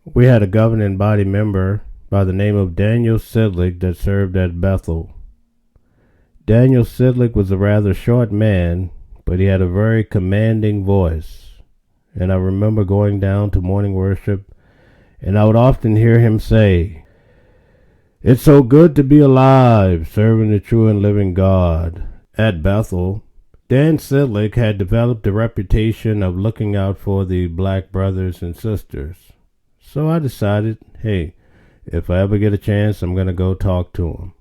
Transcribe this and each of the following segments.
We had a governing body member by the name of Daniel Sidlick that served at Bethel. Daniel Sidlick was a rather short man, but he had a very commanding voice. And I remember going down to morning worship, and I would often hear him say, "It's so good to be alive, serving the true and living God." At Bethel, Dan Sidlick had developed a reputation of looking out for the black brothers and sisters. So I decided, hey, if I ever get a chance, I'm going to go talk to him.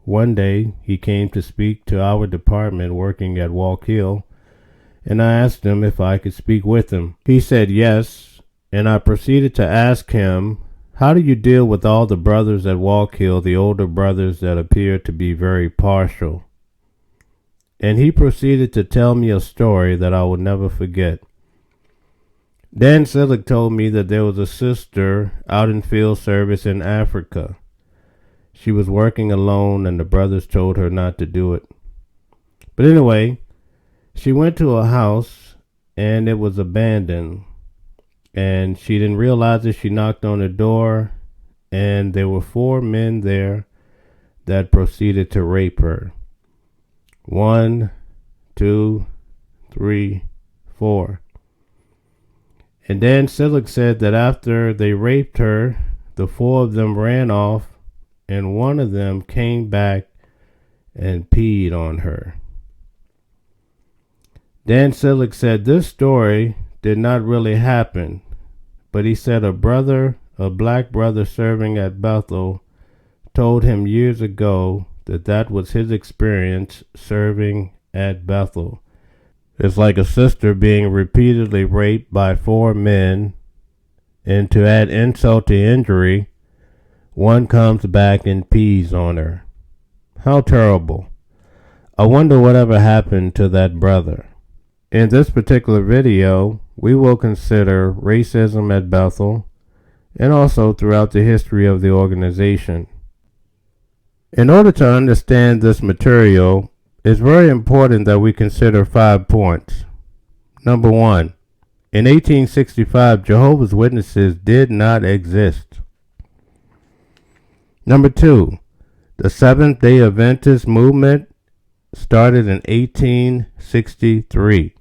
One day, he came to speak to our department working at Walk Hill, and I asked him if I could speak with him. He said yes, and I proceeded to ask him, how do you deal with all the brothers at Walk Hill, the older brothers that appear to be very partial? And he proceeded to tell me a story that I will never forget. Dan Sidlick told me that there was a sister out in field service in Africa. She was working alone and the brothers told her not to do it. But anyway, she went to a house and it was abandoned. And she didn't realize it. She knocked on the door and there were 4 men there that proceeded to rape her. 1, 2, 3, 4. And Dan Sidlick said that after they raped her, the 4 of them ran off, and one of them came back and peed on her. Dan Sidlick said this story did not really happen, but he said a black brother serving at Bethel, told him years ago that was his experience serving at Bethel. It's like a sister being repeatedly raped by 4 men, and to add insult to injury, one comes back and pees on her. How terrible. I wonder whatever happened to that brother. In this particular video, we will consider racism at Bethel and also throughout the history of the organization. In order to understand this material, it's very important that we consider 5 points. Number 1, in 1865, Jehovah's Witnesses did not exist. Number 2, the Seventh-day Adventist movement started in 1863.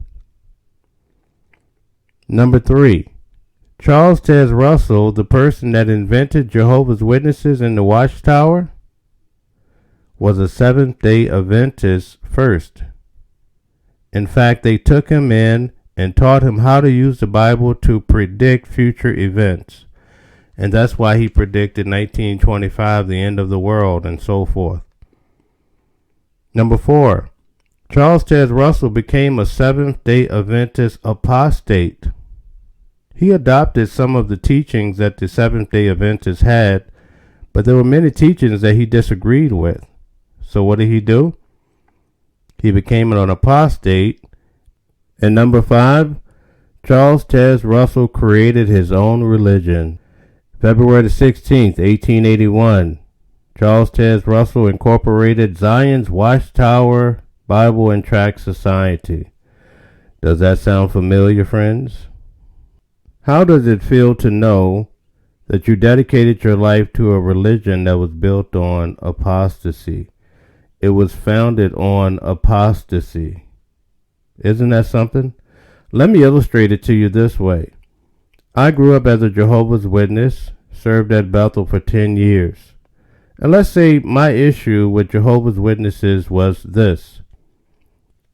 Number 3, Charles Tez Russell, the person that invented Jehovah's Witnesses in the Watchtower, was a Seventh-day Adventist first. In fact, they took him in and taught him how to use the Bible to predict future events. And that's why he predicted 1925, the end of the world, and so forth. Number 4, Charles Tez Russell became a Seventh-day Adventist apostate. He adopted some of the teachings that the Seventh-day Adventists had, but there were many teachings that he disagreed with. So what did he do? He became an apostate. And number 5, Charles Tez Russell created his own religion. February the 16th, 1881, Charles Tez Russell incorporated Zion's Watchtower Bible and Tract Society. Does that sound familiar, friends? How does it feel to know that you dedicated your life to a religion that was built on apostasy? It was founded on apostasy. Isn't that something? Let me illustrate it to you this way. I grew up as a Jehovah's Witness, served at Bethel for 10 years. And let's say my issue with Jehovah's Witnesses was this.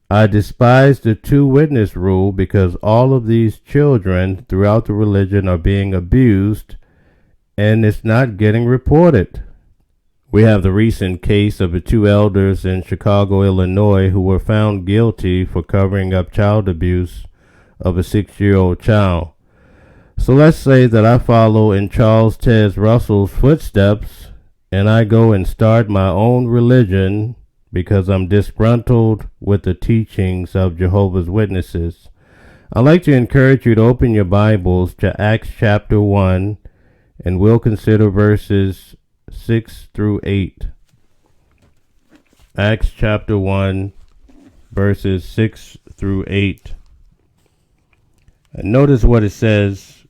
I despise the 2-witness rule because all of these children throughout the religion are being abused and it's not getting reported. We have the recent case of the 2 elders in Chicago, Illinois, who were found guilty for covering up child abuse of a 6-year-old child. So let's say that I follow in Charles Tez Russell's footsteps and I go and start my own religion because I'm disgruntled with the teachings of Jehovah's Witnesses. I'd like to encourage you to open your Bibles to Acts chapter 1, and we'll consider verses 6 through 8. Acts chapter 1, verses 6 through 8. And notice what it says.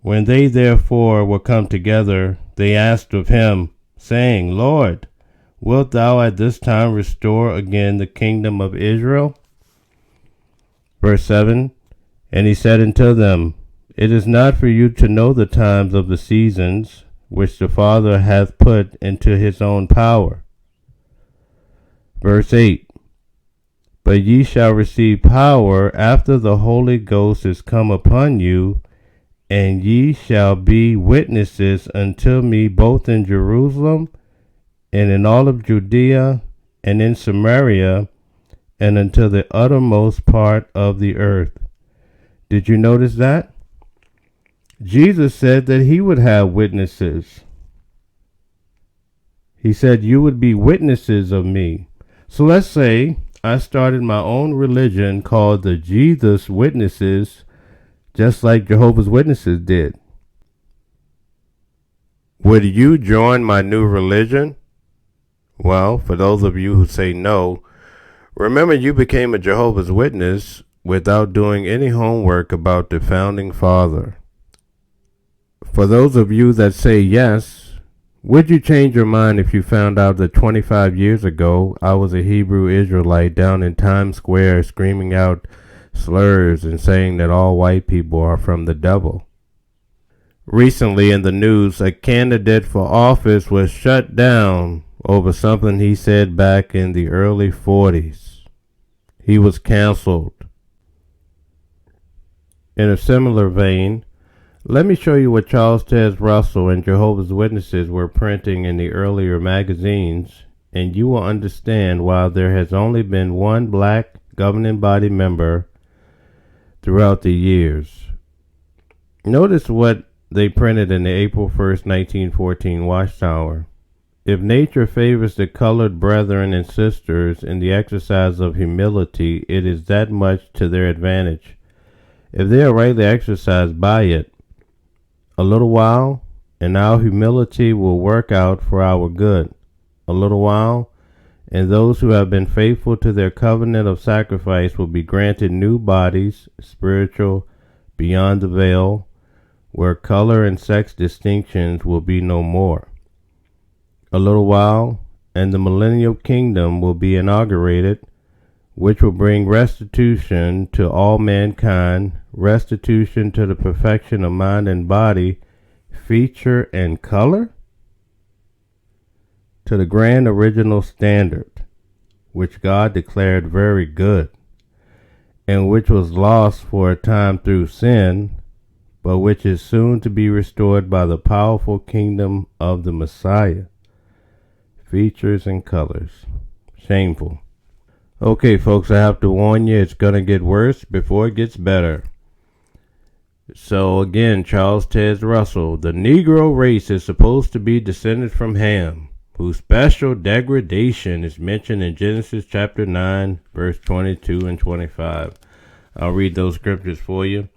When they therefore were come together, they asked of him, saying, Lord, wilt thou at this time restore again the kingdom of Israel? Verse 7, and he said unto them, It is not for you to know the times of the seasons, which the Father hath put into his own power. Verse 8, but ye shall receive power after the Holy Ghost is come upon you, and ye shall be witnesses unto me both in Jerusalem and in all of Judea and in Samaria and unto the uttermost part of the earth. Did you notice that? Jesus said that he would have witnesses. He said, you would be witnesses of me. So let's say I started my own religion called the Jesus Witnesses, just like Jehovah's Witnesses did. Would you join my new religion? Well, for those of you who say no, remember you became a Jehovah's Witness without doing any homework about the founding father. For those of you that say yes, would you change your mind if you found out that 25 years ago I was a Hebrew Israelite down in Times Square screaming out slurs and saying that all white people are from the devil? Recently in the news, a candidate for office was shut down over something he said back in the early 40s. He was canceled. In a similar vein, let me show you what Charles Tez Russell and Jehovah's Witnesses were printing in the earlier magazines, and you will understand why there has only been one black governing body member throughout the years. Notice what they printed in the April 1st, 1914 Watchtower. If nature favors the colored brethren and sisters in the exercise of humility, it is that much to their advantage. If they are rightly exercised by it, a little while, and our humility will work out for our good. A little while, and those who have been faithful to their covenant of sacrifice will be granted new bodies, spiritual, beyond the veil, where color and sex distinctions will be no more. A little while, and the millennial kingdom will be inaugurated, which will bring restitution to all mankind, restitution to the perfection of mind and body, feature and color, to the grand original standard, which God declared very good, and which was lost for a time through sin, but which is soon to be restored by the powerful kingdom of the Messiah. Features and colors. Shameful. Okay, folks, I have to warn you, it's going to get worse before it gets better. So again, Charles Tez Russell, the Negro race is supposed to be descended from Ham, whose special degradation is mentioned in Genesis chapter 9, verse 22 and 25. I'll read those scriptures for you.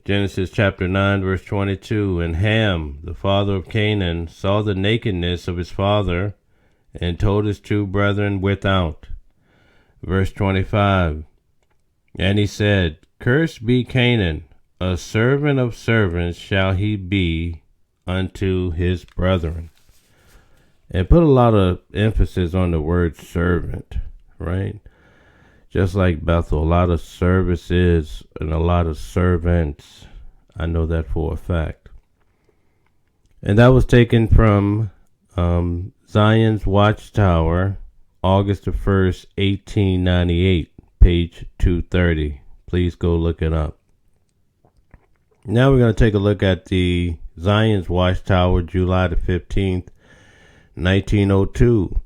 Genesis chapter 9, verse 22, and Ham, the father of Canaan, saw the nakedness of his father, and told his two brethren without. Verse 25, and he said, Cursed be Canaan, a servant of servants shall he be unto his brethren. And put a lot of emphasis on the word servant, right? Just like Bethel, a lot of services and a lot of servants. I know that for a fact. And that was taken from Zion's Watchtower, August the 1st, 1898, page 230. Please go look it up. Now we're going to take a look at the Zion's Watchtower, July the 15th, 1902.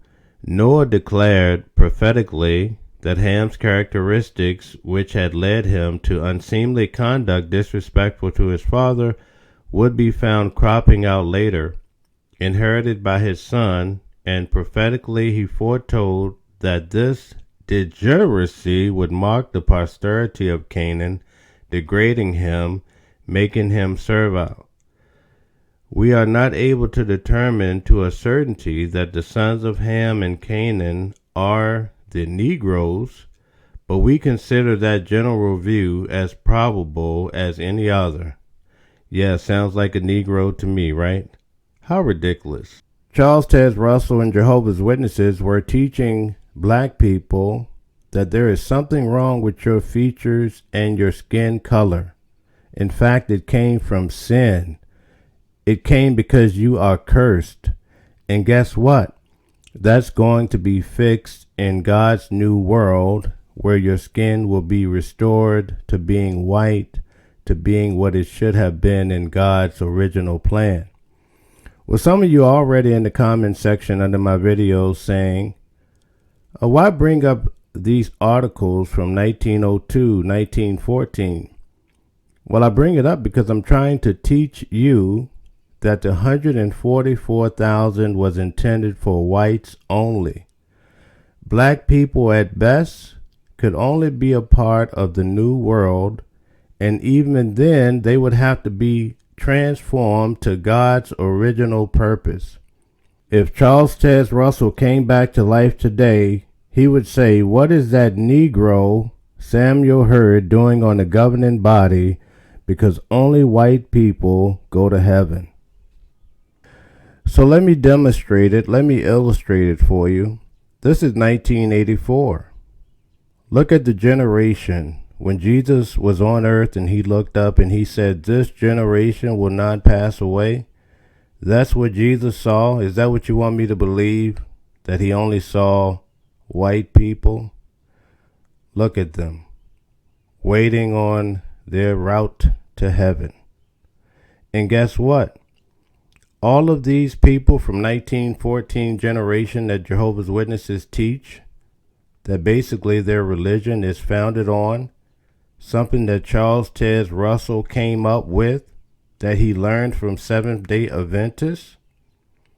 Noah declared prophetically that Ham's characteristics, which had led him to unseemly conduct disrespectful to his father, would be found cropping out later, inherited by his son, and prophetically he foretold that this degeneracy would mark the posterity of Canaan, degrading him, making him servile. We are not able to determine to a certainty that the sons of Ham and Canaan are the Negroes, but we consider that general view as probable as any other. Yeah, sounds like a Negro to me, right? How ridiculous. Charles Tez Russell and Jehovah's Witnesses were teaching black people that there is something wrong with your features and your skin color. In fact, it came from sin. It came because you are cursed. And guess what? That's going to be fixed in God's new world, where your skin will be restored to being white, to being what it should have been in God's original plan. Well, some of you are already in the comment section under my videos saying, why bring up these articles from 1902, 1914? Well, I bring it up because I'm trying to teach you that the 144,000 was intended for whites only. Black people at best could only be a part of the new world, and even then they would have to be transformed to God's original purpose. If Charles Tez Russell came back to life today, he would say, what is that Negro Samuel Hurd doing on the governing body, because only white people go to heaven? So let me demonstrate it. Let me illustrate it for you. This is 1984. Look at the generation. When Jesus was on earth and he looked up and he said, this generation will not pass away. That's what Jesus saw. Is that what you want me to believe? That he only saw white people? Look at them, waiting on their route to heaven. And guess what? All of these people from 1914 generation that Jehovah's Witnesses teach, that basically their religion is founded on something that Charles Tez Russell came up with, that he learned from Seventh-day Adventists,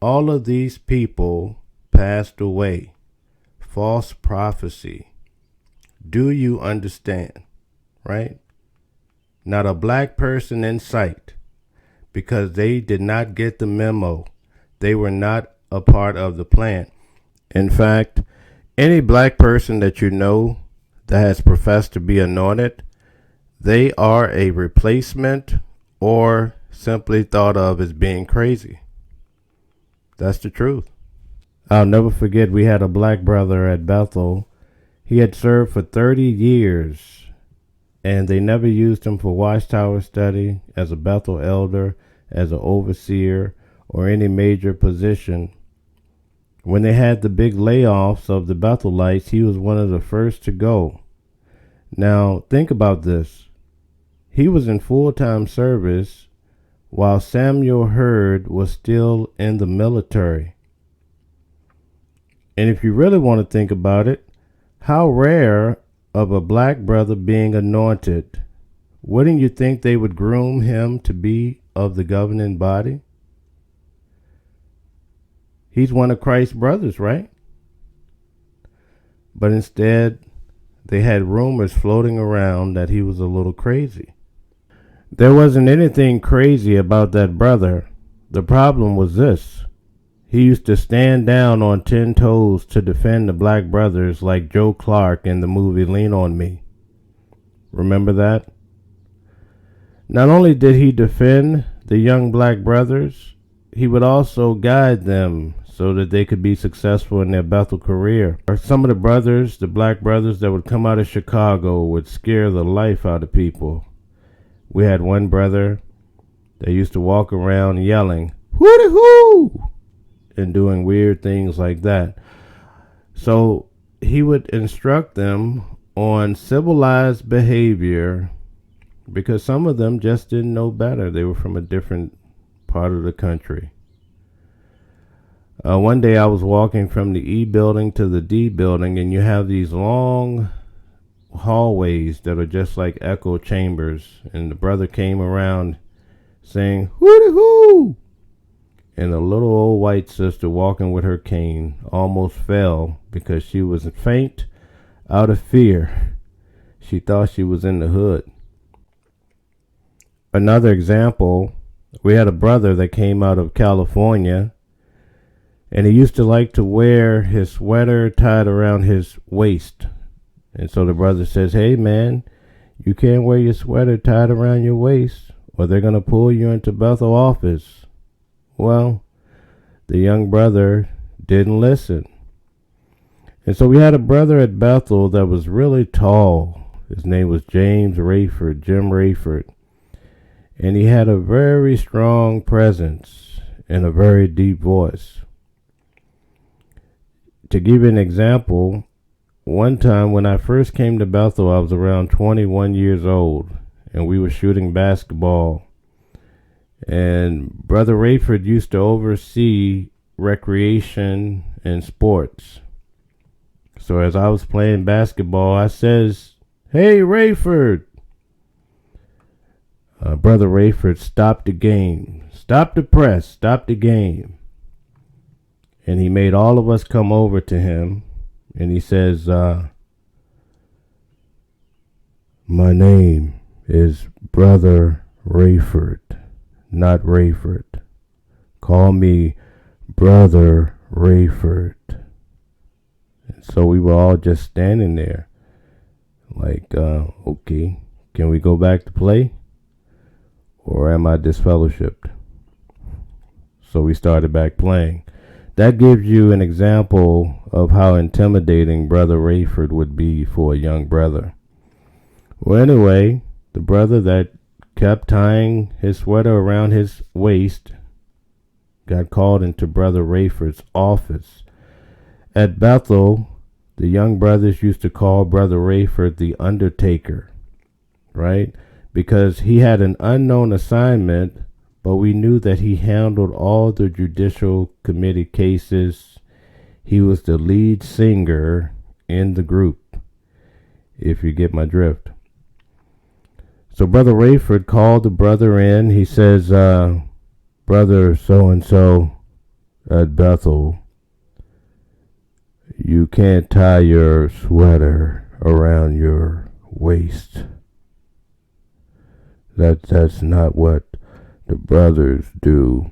all of these people passed away. False prophecy. Do you understand? Right? Not a black person in sight, because they did not get the memo. They were not a part of the plan. In fact, any black person that you know that has professed to be anointed, they are a replacement or simply thought of as being crazy. That's the truth. I'll never forget, we had a black brother at Bethel. He had served for 30 years, and they never used him for watchtower study, as a Bethel elder, as an overseer, or any major position. When they had the big layoffs of the Bethelites, he was one of the first to go. Now, think about this. He was in full-time service while Samuel Hurd was still in the military. And if you really want to think about it, how rare of a black brother being anointed. Wouldn't you think they would groom him to be of the governing body? He's one of Christ's brothers, right? But instead, they had rumors floating around that he was a little crazy. There wasn't anything crazy about that brother. The problem was this. He used to stand down on 10 toes to defend the black brothers like Joe Clark in the movie Lean on Me. Remember that? Not only did he defend the young black brothers, he would also guide them so that they could be successful in their Bethel career. Some of the brothers, the black brothers that would come out of Chicago, would scare the life out of people. We had one brother that used to walk around yelling, "Hooty hoo!" and doing weird things like that. So he would instruct them on civilized behavior, because some of them just didn't know better. They were from a different part of the country. One day I was walking from the E building to the D building, and you have these long hallways that are just like echo chambers. And the brother came around saying, "Hooty hoo!" And a little old white sister walking with her cane almost fell because she was faint out of fear. She thought she was in the hood. Another example, we had a brother that came out of California, and he used to like to wear his sweater tied around his waist. And so the brother says, "Hey man, you can't wear your sweater tied around your waist, or they're going to pull you into Bethel office. Well, the young brother didn't listen. And so we had a brother at Bethel that was really tall. His name was Jim Rayford. And he had a very strong presence and a very deep voice. To give you an example, one time when I first came to Bethel, I was around 21 years old, and we were shooting basketball. And Brother Rayford used to oversee recreation and sports. So as I was playing basketball, I says, "Hey, Rayford." Brother Rayford stopped the game, stopped the press, stopped the game. And he made all of us come over to him. And he says, "My name is Brother Rayford, not Rayford. Call me Brother Rayford." And so we were all just standing there like, okay, can we go back to play? Or am I disfellowshipped? So we started back playing. That gives you an example of how intimidating Brother Rayford would be for a young brother. Well, anyway, the brother that kept tying his sweater around his waist got called into Brother Rayford's office. At Bethel, the young brothers used to call Brother Rayford the Undertaker, right? Because he had an unknown assignment, but we knew that he handled all the judicial committee cases. He was the lead singer in the group, if you get my drift. So Brother Rayford called the brother in. He says, "Brother so-and-so at Bethel, you can't tie your sweater around your waist. That's not what the brothers do.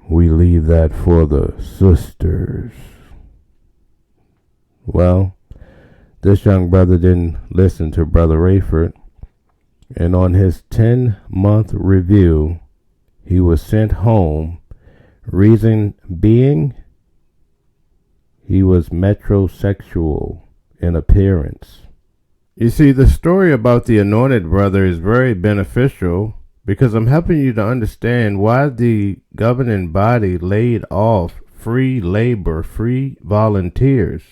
We leave that for the sisters." Well, this young brother didn't listen to Brother Rayford, and on his 10-month review, he was sent home. Reason being, he was metrosexual in appearance. You see, the story about the anointed brother is very beneficial because I'm helping you to understand why the governing body laid off free labor, free volunteers.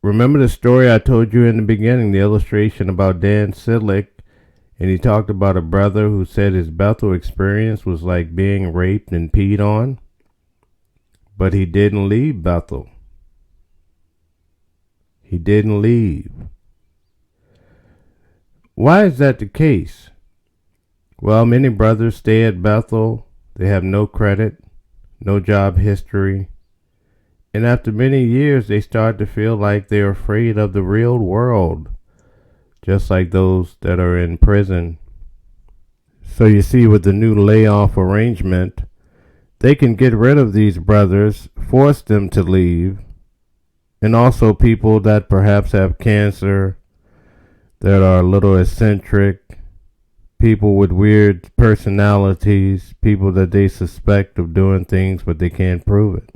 Remember the story I told you in the beginning, the illustration about Dan Sidlick, and he talked about a brother who said his Bethel experience was like being raped and peed on, but he didn't leave Bethel. He didn't leave. Why is that the case? Well, many brothers stay at Bethel. They have no credit, no job history. And after many years, they start to feel like they're afraid of the real world, just like those that are in prison. So you see, with the new layoff arrangement, they can get rid of these brothers, force them to leave, and also people that perhaps have cancer, that are a little eccentric, people with weird personalities, people that they suspect of doing things but they can't prove it.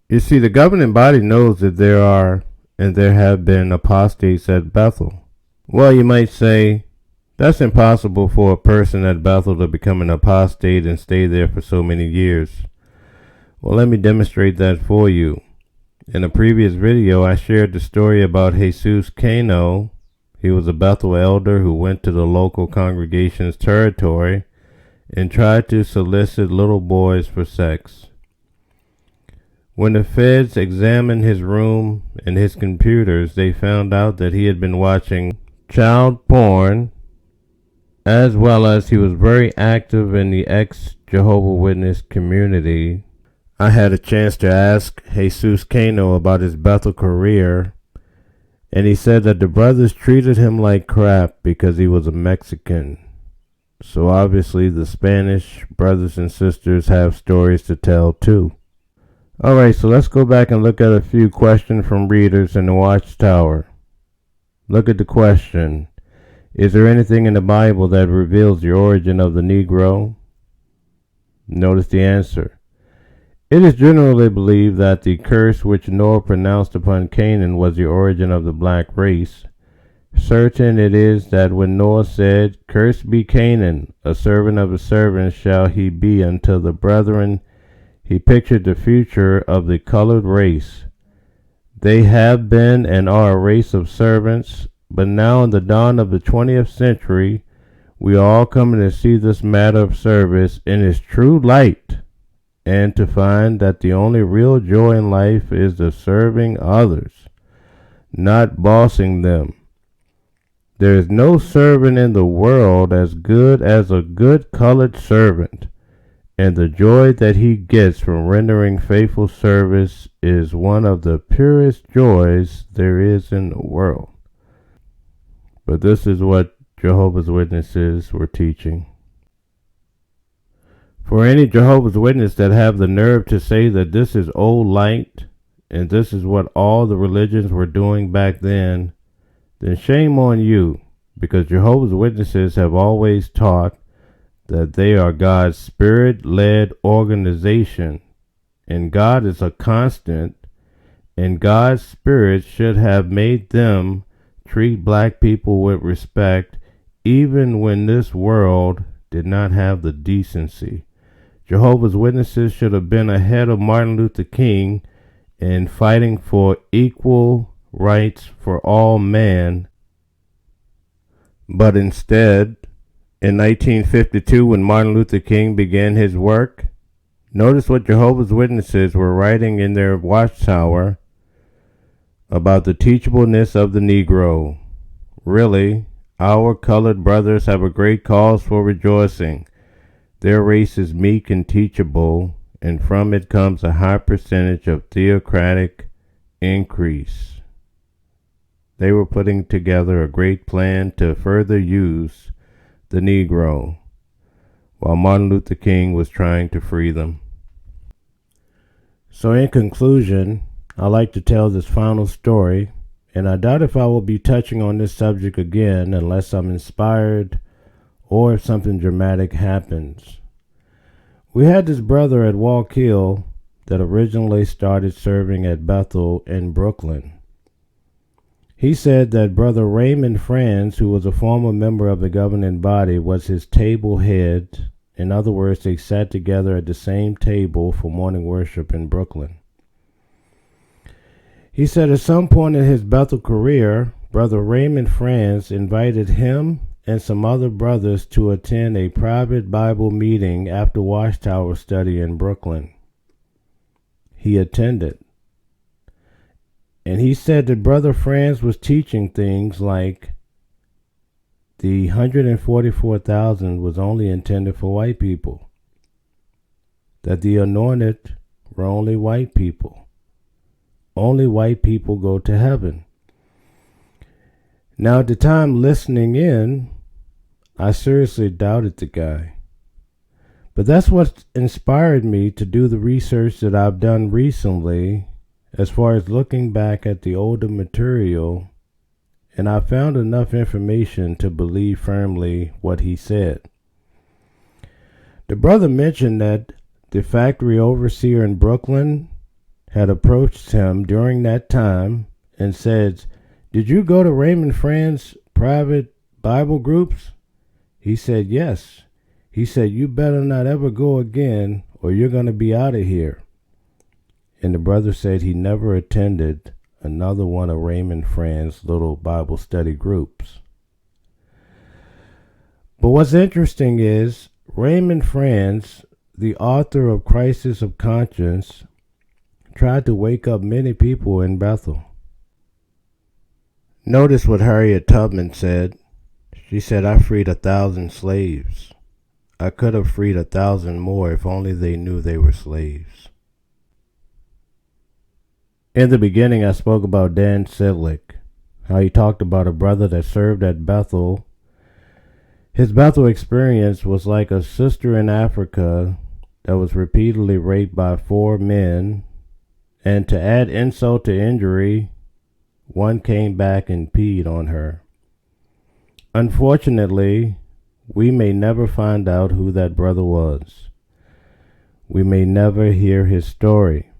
You see, the governing body knows that there are and there have been apostates at Bethel. Well, you might say, that's impossible for a person at Bethel to become an apostate and stay there for so many years. Well, let me demonstrate that for you. In a previous video, I shared the story about Jesus Cano. He was a Bethel elder who went to the local congregation's territory and tried to solicit little boys for sex. When the feds examined his room and his computers, they found out that he had been watching child porn, as well as he was very active in the ex-Jehovah Witness community. I had a chance to ask Jesus Cano about his Bethel career, and he said that the brothers treated him like crap because he was a Mexican. So obviously the Spanish brothers and sisters have stories to tell too. Alright, so let's go back and look at a few questions from readers in the Watchtower. Look at the question. Is there anything in the Bible that reveals the origin of the Negro? Notice the answer. It is generally believed that the curse which Noah pronounced upon Canaan was the origin of the black race. Certain it is that when Noah said, "Cursed be Canaan, a servant of a servant shall he be unto the brethren," he pictured the future of the colored race. They have been and are a race of servants, but now in the dawn of the 20th century, we are all coming to see this matter of service in its true light, and to find that the only real joy in life is the serving others, not bossing them. There is no servant in the world as good as a good colored servant, and the joy that he gets from rendering faithful service is one of the purest joys there is in the world. But this is what Jehovah's Witnesses were teaching. For any Jehovah's Witness that have the nerve to say that this is old light and this is what all the religions were doing back then shame on you, because Jehovah's Witnesses have always taught that they are God's spirit-led organization, and God is a constant, and God's spirit should have made them treat black people with respect, even when this world did not have the decency. Jehovah's Witnesses should have been ahead of Martin Luther King in fighting for equal rights for all man, but instead, in 1952, when Martin Luther King began his work, notice what Jehovah's Witnesses were writing in their watchtower about the teachableness of the Negro. Really, our colored brothers have a great cause for rejoicing. Their race is meek and teachable, and from it comes a high percentage of theocratic increase. They were putting together a great plan to further use the Negro, while Martin Luther King was trying to free them. So in conclusion, I like to tell this final story, and I doubt if I will be touching on this subject again unless I'm inspired or if something dramatic happens. We had this brother at Walk Hill that originally started serving at Bethel in Brooklyn. He said that Brother Raymond Franz, who was a former member of the governing body, was his table head. In other words, they sat together at the same table for morning worship in Brooklyn. He said at some point in his Bethel career, Brother Raymond Franz invited him and some other brothers to attend a private Bible meeting after Watchtower study in Brooklyn. He attended. And he said that Brother Franz was teaching things like the 144,000 was only intended for white people, that the anointed were only white people. Only white people go to heaven. Now, at the time listening in, I seriously doubted the guy. But that's what inspired me to do the research that I've done recently as far as looking back at the older material, and I found enough information to believe firmly what he said. The brother mentioned that the factory overseer in Brooklyn had approached him during that time and said, "Did you go to Raymond Franz's private Bible groups?" He said, "Yes." He said, "You better not ever go again or you're going to be out of here." And the brother said he never attended another one of Raymond Franz's little Bible study groups. But what's interesting is Raymond Franz, the author of Crisis of Conscience, tried to wake up many people in Bethel. Notice what Harriet Tubman said. She said, "I freed 1,000 slaves. I could have freed 1,000 more if only they knew they were slaves." In the beginning, I spoke about Dan Sidlick, how he talked about a brother that served at Bethel. His Bethel experience was like a sister in Africa that was repeatedly raped by 4 men, and to add insult to injury, one came back and peed on her. Unfortunately, we may never find out who that brother was. We may never hear his story.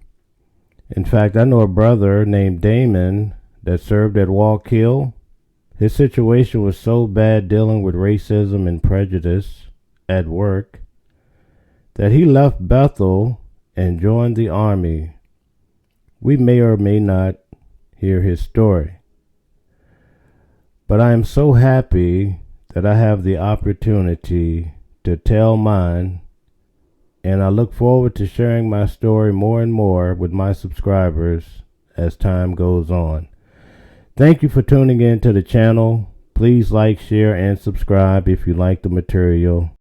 In fact, I know a brother named Damon that served at Walk Hill. His situation was so bad dealing with racism and prejudice at work that he left Bethel and joined the army. We may or may not hear his story. But I am so happy that I have the opportunity to tell mine, and I look forward to sharing my story more and more with my subscribers as time goes on. Thank you for tuning in to the channel. Please like, share, and subscribe if you like the material.